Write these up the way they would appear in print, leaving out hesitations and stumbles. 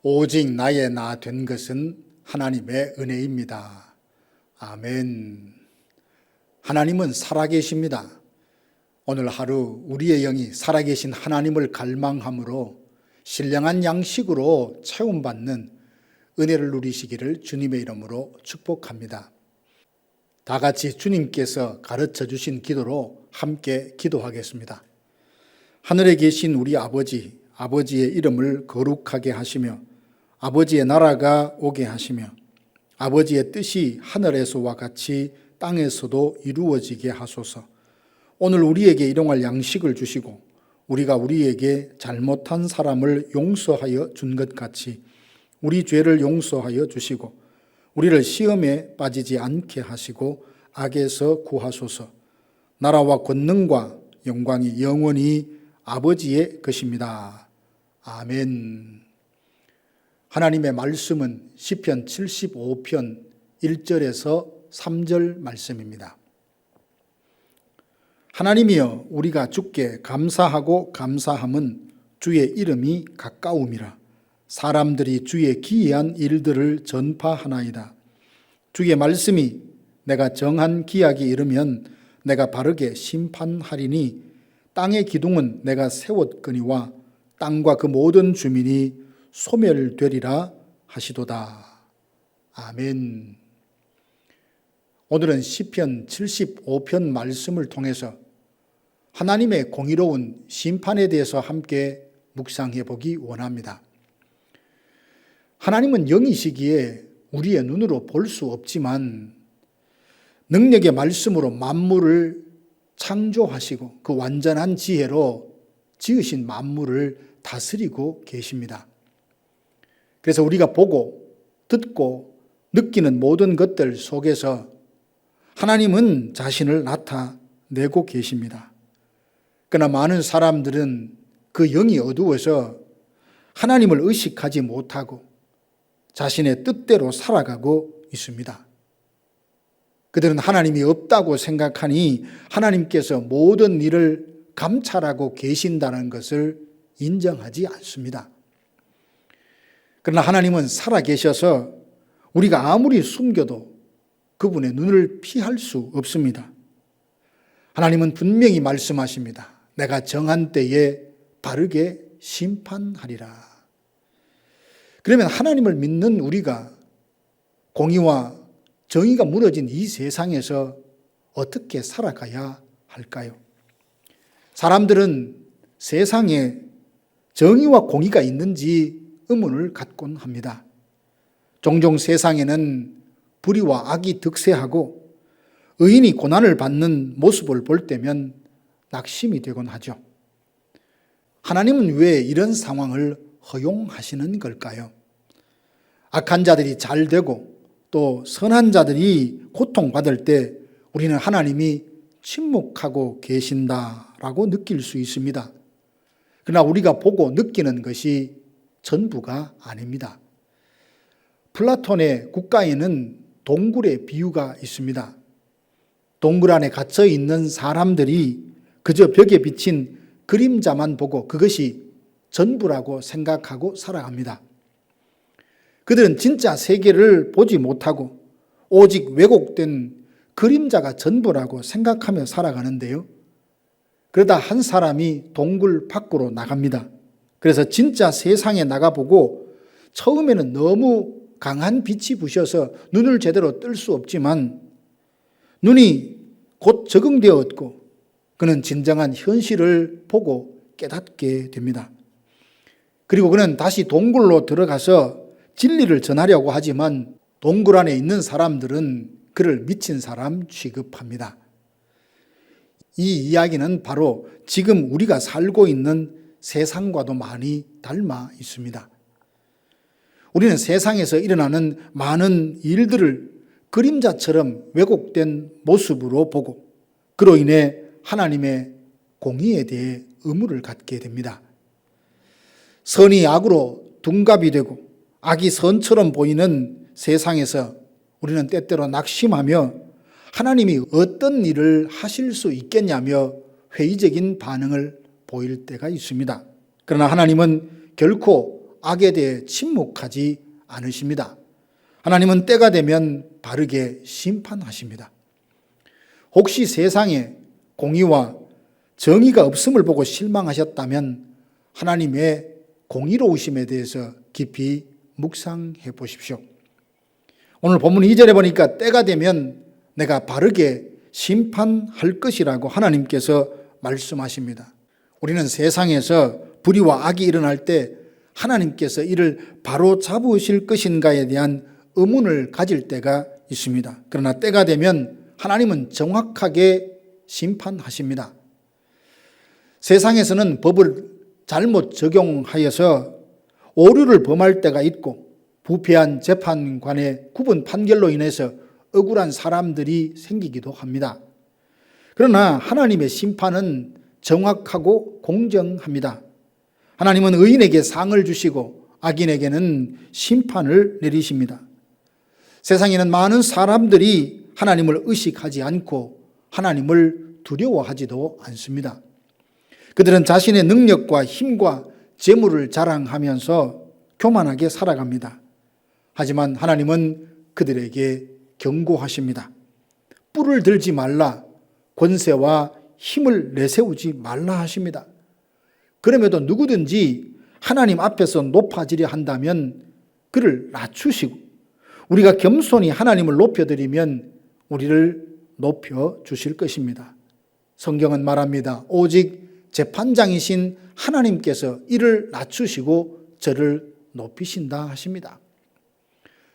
오직 나의 나 된 것은 하나님의 은혜입니다. 아멘. 하나님은 살아계십니다. 오늘 하루 우리의 영이 살아계신 하나님을 갈망함으로 신령한 양식으로 채움받는 은혜를 누리시기를 주님의 이름으로 축복합니다. 다 같이 주님께서 가르쳐 주신 기도로 함께 기도하겠습니다. 하늘에 계신 우리 아버지, 아버지의 이름을 거룩하게 하시며 아버지의 나라가 오게 하시며 아버지의 뜻이 하늘에서와 같이 땅에서도 이루어지게 하소서. 오늘 우리에게 일용할 양식을 주시고 우리가 우리에게 잘못한 사람을 용서하여 준 것 같이 우리 죄를 용서하여 주시고 우리를 시험에 빠지지 않게 하시고 악에서 구하소서. 나라와 권능과 영광이 영원히 아버지의 것입니다. 아멘. 하나님의 말씀은 시편 75편 1절에서 3절 말씀입니다. 하나님이여, 우리가 주께 감사하고 감사함은 주의 이름이 가까움이라. 사람들이 주의 기이한 일들을 전파하나이다. 주의 말씀이 내가 정한 기약이 이르면 내가 바르게 심판하리니 땅의 기둥은 내가 세웠거니와 땅과 그 모든 주민이 소멸되리라 하시도다. 아멘. 오늘은 시편 75편 말씀을 통해서 하나님의 공의로운 심판에 대해서 함께 묵상해 보기 원합니다. 하나님은 영이시기에 우리의 눈으로 볼 수 없지만 능력의 말씀으로 만물을 창조하시고 그 완전한 지혜로 지으신 만물을 다스리고 계십니다. 그래서 우리가 보고 듣고 느끼는 모든 것들 속에서 하나님은 자신을 나타내고 계십니다. 그러나 많은 사람들은 그 영이 어두워서 하나님을 의식하지 못하고 자신의 뜻대로 살아가고 있습니다. 그들은 하나님이 없다고 생각하니 하나님께서 모든 일을 감찰하고 계신다는 것을 인정하지 않습니다. 그러나 하나님은 살아계셔서 우리가 아무리 숨겨도 그분의 눈을 피할 수 없습니다. 하나님은 분명히 말씀하십니다. 내가 정한 때에 바르게 심판하리라. 그러면 하나님을 믿는 우리가 공의와 정의가 무너진 이 세상에서 어떻게 살아가야 할까요? 사람들은 세상에 정의와 공의가 있는지 의문을 갖곤 합니다. 종종 세상에는 불의와 악이 득세하고 의인이 고난을 받는 모습을 볼 때면 낙심이 되곤 하죠. 하나님은 왜 이런 상황을 허용하시는 걸까요? 악한 자들이 잘 되고 또 선한 자들이 고통받을 때 우리는 하나님이 침묵하고 계신다라고 느낄 수 있습니다. 그러나 우리가 보고 느끼는 것이 전부가 아닙니다. 플라톤의 국가에는 동굴의 비유가 있습니다. 동굴 안에 갇혀 있는 사람들이 그저 벽에 비친 그림자만 보고 그것이 전부라고 생각하고 살아갑니다. 그들은 진짜 세계를 보지 못하고 오직 왜곡된 그림자가 전부라고 생각하며 살아가는데요. 그러다 한 사람이 동굴 밖으로 나갑니다. 그래서 진짜 세상에 나가보고 처음에는 너무 강한 빛이 부셔서 눈을 제대로 뜰 수 없지만 눈이 곧 적응되었고 그는 진정한 현실을 보고 깨닫게 됩니다. 그리고 그는 다시 동굴로 들어가서 진리를 전하려고 하지만 동굴 안에 있는 사람들은 그를 미친 사람 취급합니다. 이 이야기는 바로 지금 우리가 살고 있는 세상과도 많이 닮아 있습니다. 우리는 세상에서 일어나는 많은 일들을 그림자처럼 왜곡된 모습으로 보고 그로 인해 하나님의 공의에 대해 의무를 갖게 됩니다. 선이 악으로 둔갑이 되고 악이 선처럼 보이는 세상에서 우리는 때때로 낙심하며 하나님이 어떤 일을 하실 수 있겠냐며 회의적인 반응을 보일 때가 있습니다. 그러나 하나님은 결코 악에 대해 침묵하지 않으십니다. 하나님은 때가 되면 바르게 심판하십니다. 혹시 세상에 공의와 정의가 없음을 보고 실망하셨다면 하나님의 공의로우심에 대해서 깊이 묵상해 보십시오. 오늘 본문 2절에 보니까 때가 되면 내가 바르게 심판할 것이라고 하나님께서 말씀하십니다. 우리는 세상에서 불의와 악이 일어날 때 하나님께서 이를 바로 잡으실 것인가에 대한 의문을 가질 때가 있습니다. 그러나 때가 되면 하나님은 정확하게 심판하십니다. 세상에서는 법을 잘못 적용하여서 오류를 범할 때가 있고 부패한 재판관의 구분 판결로 인해서 억울한 사람들이 생기기도 합니다. 그러나 하나님의 심판은 정확하고 공정합니다. 하나님은 의인에게 상을 주시고 악인에게는 심판을 내리십니다. 세상에는 많은 사람들이 하나님을 의식하지 않고 하나님을 두려워하지도 않습니다. 그들은 자신의 능력과 힘과 재물을 자랑하면서 교만하게 살아갑니다. 하지만 하나님은 그들에게 경고하십니다. 뿔을 들지 말라, 권세와 힘을 내세우지 말라 하십니다. 그럼에도 누구든지 하나님 앞에서 높아지려 한다면 그를 낮추시고 우리가 겸손히 하나님을 높여드리면 우리를 높여주실 것입니다. 성경은 말합니다. 오직 재판장이신 하나님께서 이를 낮추시고 저를 높이신다 하십니다.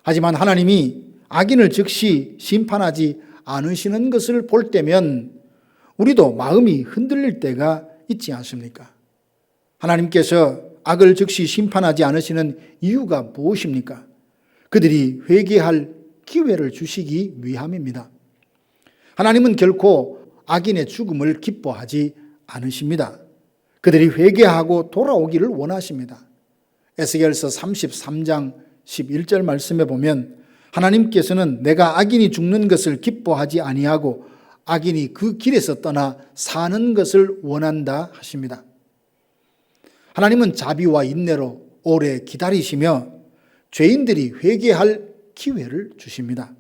하지만 하나님이 악인을 즉시 심판하지 않으시는 것을 볼 때면 우리도 마음이 흔들릴 때가 있지 않습니까? 하나님께서 악을 즉시 심판하지 않으시는 이유가 무엇입니까? 그들이 회개할 기회를 주시기 위함입니다. 하나님은 결코 악인의 죽음을 기뻐하지 않으십니다. 그들이 회개하고 돌아오기를 원하십니다. 에스겔서 33장 11절 말씀에 보면 하나님께서는 내가 악인이 죽는 것을 기뻐하지 아니하고 악인이 그 길에서 떠나 사는 것을 원한다 하십니다. 하나님은 자비와 인내로 오래 기다리시며 죄인들이 회개할 기회를 주십니다.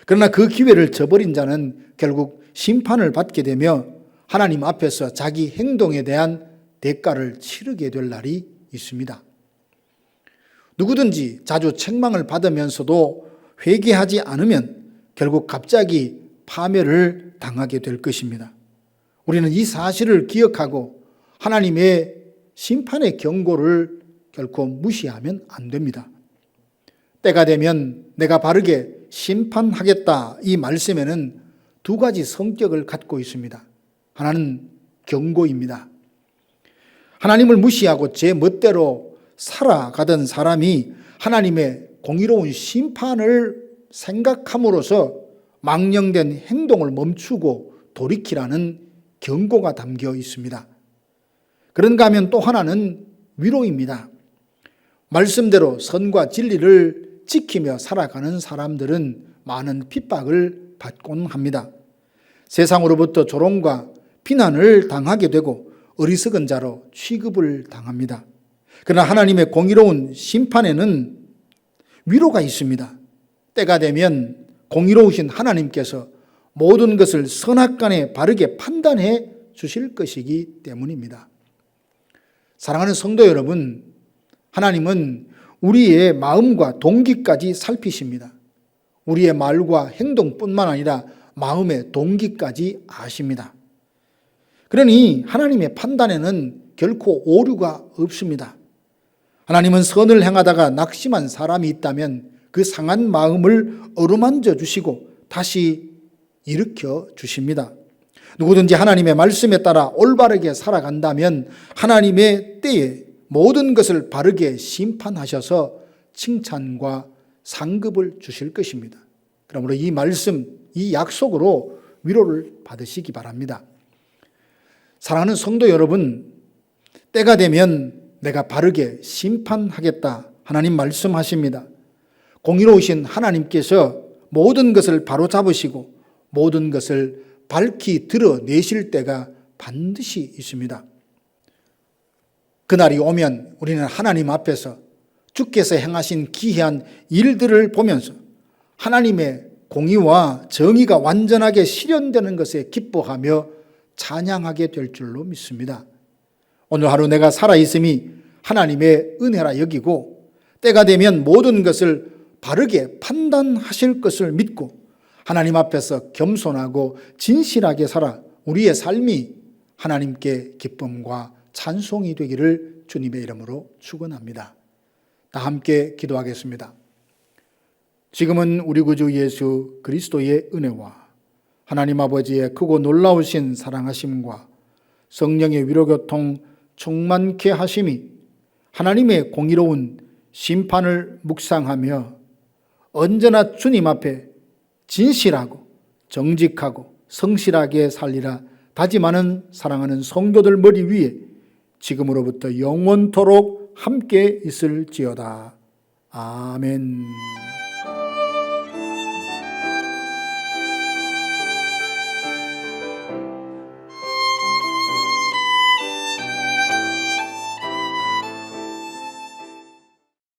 그러나 그 기회를 저버린 자는 결국 심판을 받게 되며 하나님 앞에서 자기 행동에 대한 대가를 치르게 될 날이 있습니다. 누구든지 자주 책망을 받으면서도 회개하지 않으면 결국 갑자기 파멸을 당하게 될 것입니다. 우리는 이 사실을 기억하고 하나님의 심판의 경고를 결코 무시하면 안 됩니다. 때가 되면 내가 바르게 심판하겠다, 이 말씀에는 두 가지 성격을 갖고 있습니다. 하나는 경고입니다. 하나님을 무시하고 제 멋대로 살아가던 사람이 하나님의 공의로운 심판을 생각함으로써 망령된 행동을 멈추고 돌이키라는 경고가 담겨 있습니다. 그런가 하면 또 하나는 위로입니다. 말씀대로 선과 진리를 지키며 살아가는 사람들은 많은 핍박을 받곤 합니다. 세상으로부터 조롱과 비난을 당하게 되고 어리석은 자로 취급을 당합니다. 그러나 하나님의 공의로운 심판에는 위로가 있습니다. 때가 되면 공의로우신 하나님께서 모든 것을 선악간에 바르게 판단해 주실 것이기 때문입니다. 사랑하는 성도 여러분, 하나님은 우리의 마음과 동기까지 살피십니다. 우리의 말과 행동뿐만 아니라 마음의 동기까지 아십니다. 그러니 하나님의 판단에는 결코 오류가 없습니다. 하나님은 선을 행하다가 낙심한 사람이 있다면 그 상한 마음을 어루만져 주시고 다시 일으켜 주십니다. 누구든지 하나님의 말씀에 따라 올바르게 살아간다면 하나님의 때에 모든 것을 바르게 심판하셔서 칭찬과 상급을 주실 것입니다. 그러므로 이 말씀, 이 약속으로 위로를 받으시기 바랍니다. 사랑하는 성도 여러분, 때가 되면 내가 바르게 심판하겠다, 하나님 말씀하십니다. 공의로우신 하나님께서 모든 것을 바로잡으시고 모든 것을 밝히 드러내실 때가 반드시 있습니다. 그날이 오면 우리는 하나님 앞에서 주께서 행하신 기이한 일들을 보면서 하나님의 공의와 정의가 완전하게 실현되는 것에 기뻐하며 찬양하게 될 줄로 믿습니다. 오늘 하루 내가 살아있음이 하나님의 은혜라 여기고 때가 되면 모든 것을 바르게 판단하실 것을 믿고 하나님 앞에서 겸손하고 진실하게 살아 우리의 삶이 하나님께 기쁨과 찬송이 되기를 주님의 이름으로 축원합니다. 다 함께 기도하겠습니다. 지금은 우리 구주 예수 그리스도의 은혜와 하나님 아버지의 크고 놀라우신 사랑하심과 성령의 위로교통 충만케 하심이 하나님의 공의로운 심판을 묵상하며 언제나 주님 앞에 진실하고 정직하고 성실하게 살리라 다짐하는 사랑하는 성도들 머리 위에 지금으로부터 영원토록 함께 있을지어다. 아멘.